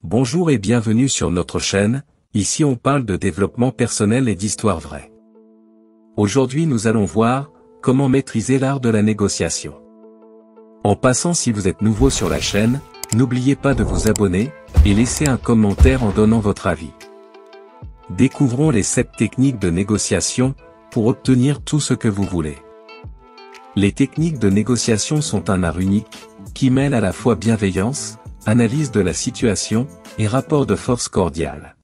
Bonjour et bienvenue sur notre chaîne, ici on parle de développement personnel et d'histoire vraie. Aujourd'hui nous allons voir, comment maîtriser l'art de la négociation. En passant, si vous êtes nouveau sur la chaîne, n'oubliez pas de vous abonner, et laisser un commentaire en donnant votre avis. Découvrons les 7 techniques de négociation, pour obtenir tout ce que vous voulez. Les techniques de négociation sont un art unique, qui mêle à la fois bienveillance, analyse de la situation, et rapport de force cordial.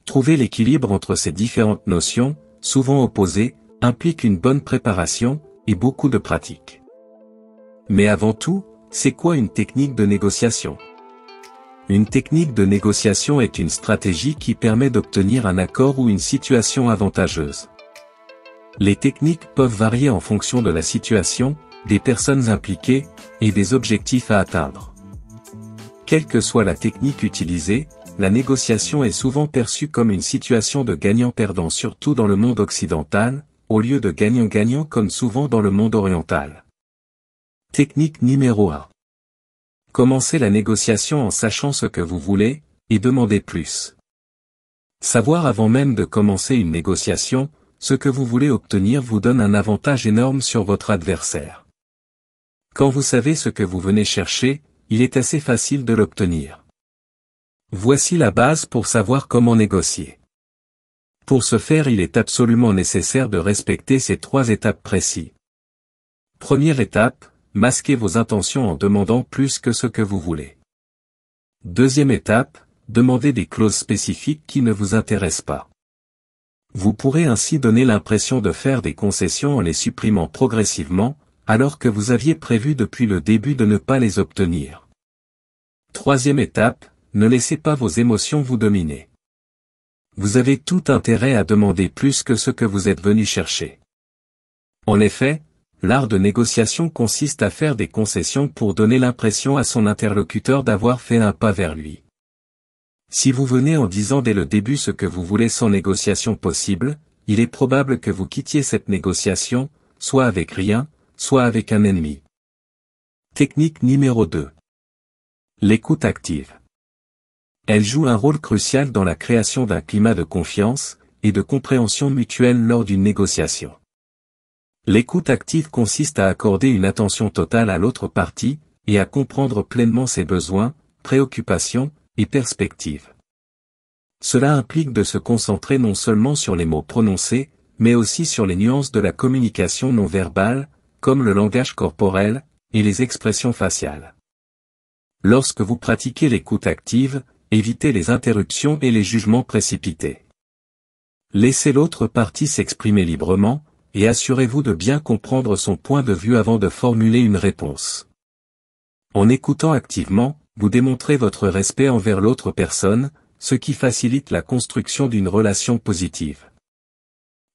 Trouver l'équilibre entre ces différentes notions, souvent opposées, implique une bonne préparation, et beaucoup de pratique. Mais avant tout, c'est quoi une technique de négociation? Une technique de négociation est une stratégie qui permet d'obtenir un accord ou une situation avantageuse. Les techniques peuvent varier en fonction de la situation, des personnes impliquées, et des objectifs à atteindre. Quelle que soit la technique utilisée, la négociation est souvent perçue comme une situation de gagnant-perdant, surtout dans le monde occidental, au lieu de gagnant-gagnant comme souvent dans le monde oriental. Technique numéro 1. Commencez la négociation en sachant ce que vous voulez, et demandez plus. Savoir avant même de commencer une négociation, ce que vous voulez obtenir vous donne un avantage énorme sur votre adversaire. Quand vous savez ce que vous venez chercher, il est assez facile de l'obtenir. Voici la base pour savoir comment négocier. Pour ce faire, il est absolument nécessaire de respecter ces 3 étapes précises. Première étape, masquez vos intentions en demandant plus que ce que vous voulez. Deuxième étape, demandez des clauses spécifiques qui ne vous intéressent pas. Vous pourrez ainsi donner l'impression de faire des concessions en les supprimant progressivement, alors que vous aviez prévu depuis le début de ne pas les obtenir. Troisième étape, ne laissez pas vos émotions vous dominer. Vous avez tout intérêt à demander plus que ce que vous êtes venu chercher. En effet, l'art de négociation consiste à faire des concessions pour donner l'impression à son interlocuteur d'avoir fait un pas vers lui. Si vous venez en disant dès le début ce que vous voulez sans négociation possible, il est probable que vous quittiez cette négociation, soit avec rien, soit avec un ennemi. Technique numéro 2. L'écoute active. Elle joue un rôle crucial dans la création d'un climat de confiance et de compréhension mutuelle lors d'une négociation. L'écoute active consiste à accorder une attention totale à l'autre partie, et à comprendre pleinement ses besoins, préoccupations et perspectives. Cela implique de se concentrer non seulement sur les mots prononcés, mais aussi sur les nuances de la communication non verbale, comme le langage corporel, et les expressions faciales. Lorsque vous pratiquez l'écoute active, évitez les interruptions et les jugements précipités. Laissez l'autre partie s'exprimer librement, et assurez-vous de bien comprendre son point de vue avant de formuler une réponse. En écoutant activement, vous démontrez votre respect envers l'autre personne, ce qui facilite la construction d'une relation positive.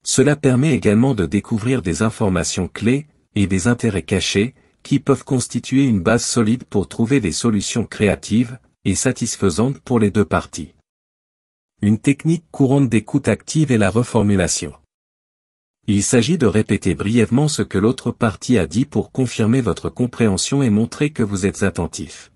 Cela permet également de découvrir des informations clés, et des intérêts cachés, qui peuvent constituer une base solide pour trouver des solutions créatives, et satisfaisantes pour les deux parties. Une technique courante d'écoute active est la reformulation. Il s'agit de répéter brièvement ce que l'autre partie a dit pour confirmer votre compréhension et montrer que vous êtes attentif.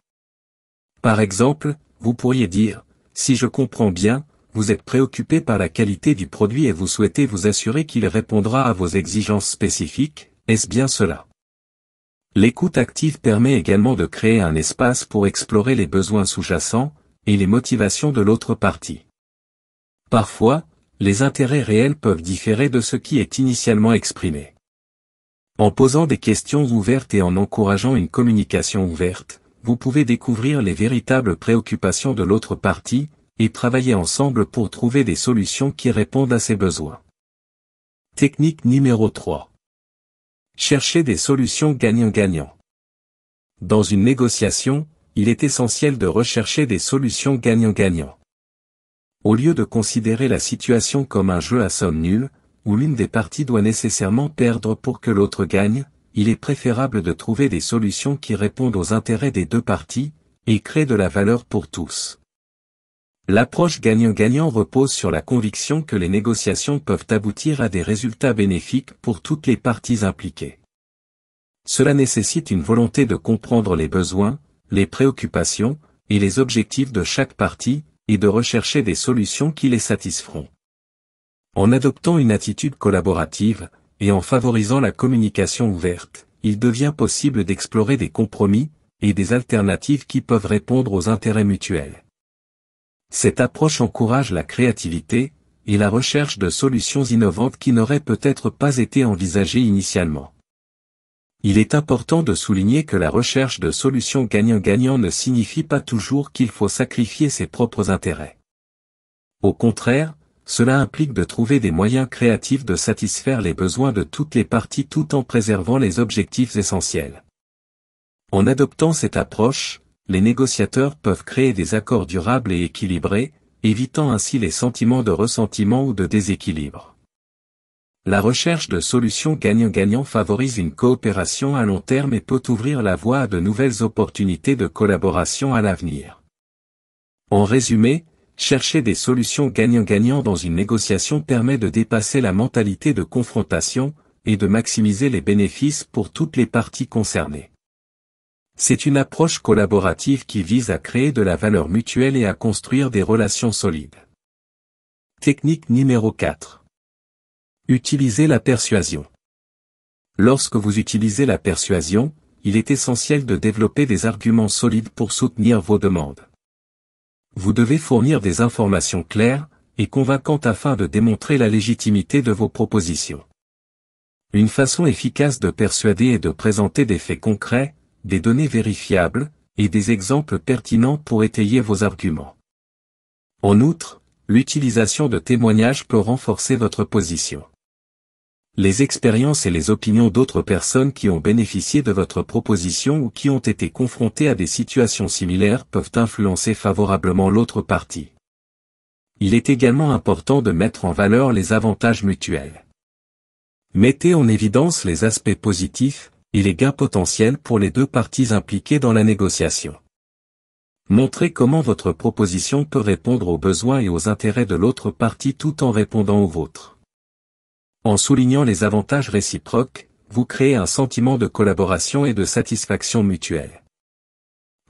Par exemple, vous pourriez dire, « Si je comprends bien, vous êtes préoccupé par la qualité du produit et vous souhaitez vous assurer qu'il répondra à vos exigences spécifiques, est-ce bien cela ?» L'écoute active permet également de créer un espace pour explorer les besoins sous-jacents, et les motivations de l'autre partie. Parfois, les intérêts réels peuvent différer de ce qui est initialement exprimé. En posant des questions ouvertes et en encourageant une communication ouverte, vous pouvez découvrir les véritables préoccupations de l'autre partie, et travailler ensemble pour trouver des solutions qui répondent à ses besoins. Technique numéro 3. Cherchez des solutions gagnant-gagnant. Dans une négociation, il est essentiel de rechercher des solutions gagnant-gagnant. Au lieu de considérer la situation comme un jeu à somme nulle, où l'une des parties doit nécessairement perdre pour que l'autre gagne, il est préférable de trouver des solutions qui répondent aux intérêts des deux parties, et créent de la valeur pour tous. L'approche gagnant-gagnant repose sur la conviction que les négociations peuvent aboutir à des résultats bénéfiques pour toutes les parties impliquées. Cela nécessite une volonté de comprendre les besoins, les préoccupations, et les objectifs de chaque partie, et de rechercher des solutions qui les satisferont. En adoptant une attitude collaborative, et en favorisant la communication ouverte, il devient possible d'explorer des compromis, et des alternatives qui peuvent répondre aux intérêts mutuels. Cette approche encourage la créativité, et la recherche de solutions innovantes qui n'auraient peut-être pas été envisagées initialement. Il est important de souligner que la recherche de solutions gagnant-gagnant ne signifie pas toujours qu'il faut sacrifier ses propres intérêts. Au contraire, cela implique de trouver des moyens créatifs de satisfaire les besoins de toutes les parties tout en préservant les objectifs essentiels. En adoptant cette approche, les négociateurs peuvent créer des accords durables et équilibrés, évitant ainsi les sentiments de ressentiment ou de déséquilibre. La recherche de solutions gagnant-gagnant favorise une coopération à long terme et peut ouvrir la voie à de nouvelles opportunités de collaboration à l'avenir. En résumé, chercher des solutions gagnant-gagnant dans une négociation permet de dépasser la mentalité de confrontation, et de maximiser les bénéfices pour toutes les parties concernées. C'est une approche collaborative qui vise à créer de la valeur mutuelle et à construire des relations solides. Technique numéro 4. Utilisez la persuasion. Lorsque vous utilisez la persuasion, il est essentiel de développer des arguments solides pour soutenir vos demandes. Vous devez fournir des informations claires et convaincantes afin de démontrer la légitimité de vos propositions. Une façon efficace de persuader est de présenter des faits concrets, des données vérifiables, et des exemples pertinents pour étayer vos arguments. En outre, l'utilisation de témoignages peut renforcer votre position. Les expériences et les opinions d'autres personnes qui ont bénéficié de votre proposition ou qui ont été confrontées à des situations similaires peuvent influencer favorablement l'autre partie. Il est également important de mettre en valeur les avantages mutuels. Mettez en évidence les aspects positifs, et les gains potentiels pour les deux parties impliquées dans la négociation. Montrez comment votre proposition peut répondre aux besoins et aux intérêts de l'autre partie tout en répondant aux vôtres. En soulignant les avantages réciproques, vous créez un sentiment de collaboration et de satisfaction mutuelle.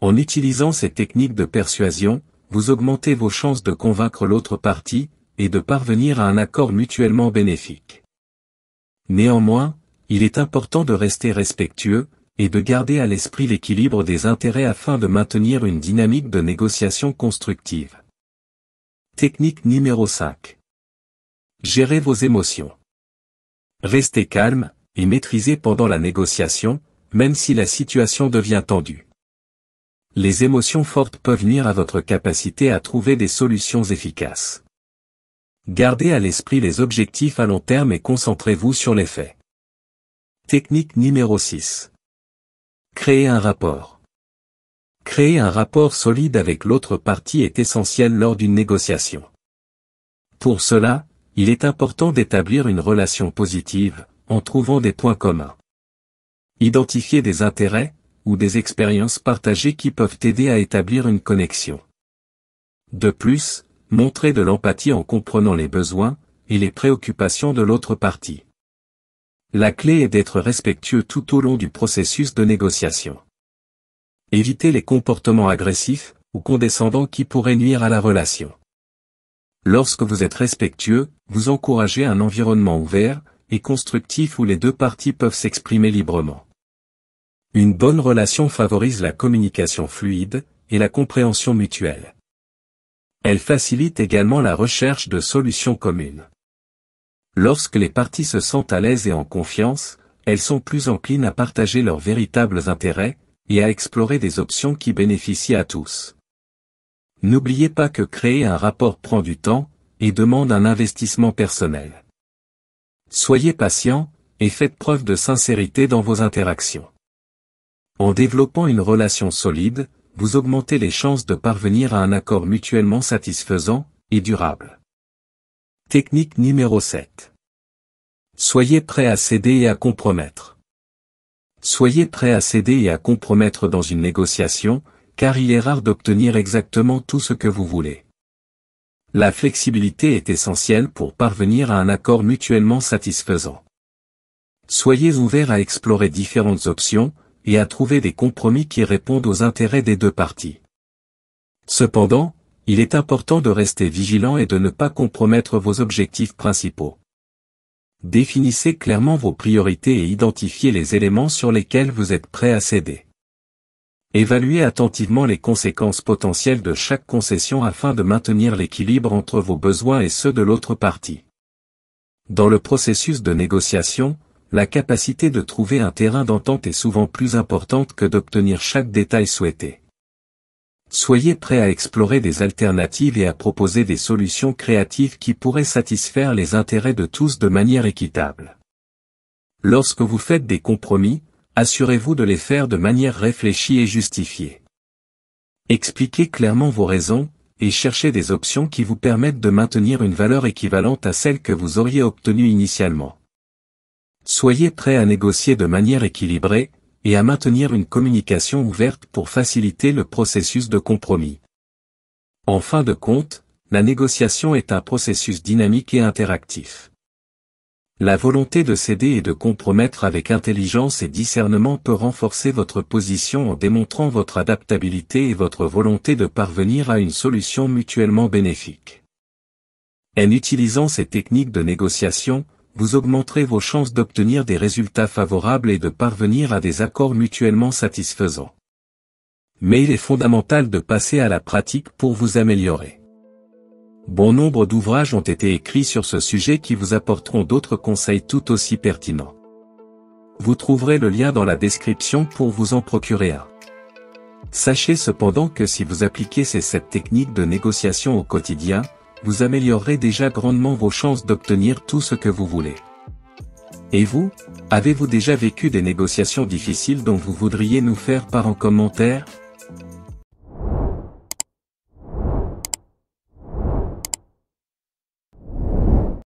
En utilisant ces techniques de persuasion, vous augmentez vos chances de convaincre l'autre partie, et de parvenir à un accord mutuellement bénéfique. Néanmoins, il est important de rester respectueux, et de garder à l'esprit l'équilibre des intérêts afin de maintenir une dynamique de négociation constructive. Technique numéro 5. Gérez vos émotions. Restez calme, et maîtrisez pendant la négociation, même si la situation devient tendue. Les émotions fortes peuvent nuire à votre capacité à trouver des solutions efficaces. Gardez à l'esprit les objectifs à long terme et concentrez-vous sur les faits. Technique numéro 6. Créer un rapport. Créer un rapport solide avec l'autre partie est essentiel lors d'une négociation. Pour cela, il est important d'établir une relation positive, en trouvant des points communs. Identifiez des intérêts, ou des expériences partagées qui peuvent aider à établir une connexion. De plus, montrez de l'empathie en comprenant les besoins, et les préoccupations de l'autre partie. La clé est d'être respectueux tout au long du processus de négociation. Évitez les comportements agressifs, ou condescendants qui pourraient nuire à la relation. Lorsque vous êtes respectueux, vous encouragez un environnement ouvert, et constructif où les deux parties peuvent s'exprimer librement. Une bonne relation favorise la communication fluide, et la compréhension mutuelle. Elle facilite également la recherche de solutions communes. Lorsque les parties se sentent à l'aise et en confiance, elles sont plus enclines à partager leurs véritables intérêts, et à explorer des options qui bénéficient à tous. N'oubliez pas que créer un rapport prend du temps, et demande un investissement personnel. Soyez patient, et faites preuve de sincérité dans vos interactions. En développant une relation solide, vous augmentez les chances de parvenir à un accord mutuellement satisfaisant, et durable. Technique numéro 7. Soyez prêt à céder et à compromettre. Soyez prêt à céder et à compromettre dans une négociation, car il est rare d'obtenir exactement tout ce que vous voulez. La flexibilité est essentielle pour parvenir à un accord mutuellement satisfaisant. Soyez ouverts à explorer différentes options, et à trouver des compromis qui répondent aux intérêts des deux parties. Cependant, il est important de rester vigilant et de ne pas compromettre vos objectifs principaux. Définissez clairement vos priorités et identifiez les éléments sur lesquels vous êtes prêt à céder. Évaluez attentivement les conséquences potentielles de chaque concession afin de maintenir l'équilibre entre vos besoins et ceux de l'autre partie. Dans le processus de négociation, la capacité de trouver un terrain d'entente est souvent plus importante que d'obtenir chaque détail souhaité. Soyez prêt à explorer des alternatives et à proposer des solutions créatives qui pourraient satisfaire les intérêts de tous de manière équitable. Lorsque vous faites des compromis, assurez-vous de les faire de manière réfléchie et justifiée. Expliquez clairement vos raisons, et cherchez des options qui vous permettent de maintenir une valeur équivalente à celle que vous auriez obtenue initialement. Soyez prêt à négocier de manière équilibrée, et à maintenir une communication ouverte pour faciliter le processus de compromis. En fin de compte, la négociation est un processus dynamique et interactif. La volonté de céder et de compromettre avec intelligence et discernement peut renforcer votre position en démontrant votre adaptabilité et votre volonté de parvenir à une solution mutuellement bénéfique. En utilisant ces techniques de négociation, vous augmenterez vos chances d'obtenir des résultats favorables et de parvenir à des accords mutuellement satisfaisants. Mais il est fondamental de passer à la pratique pour vous améliorer. Bon nombre d'ouvrages ont été écrits sur ce sujet qui vous apporteront d'autres conseils tout aussi pertinents. Vous trouverez le lien dans la description pour vous en procurer un. Sachez cependant que si vous appliquez ces 7 techniques de négociation au quotidien, vous améliorerez déjà grandement vos chances d'obtenir tout ce que vous voulez. Et vous, avez-vous déjà vécu des négociations difficiles dont vous voudriez nous faire part en commentaire ?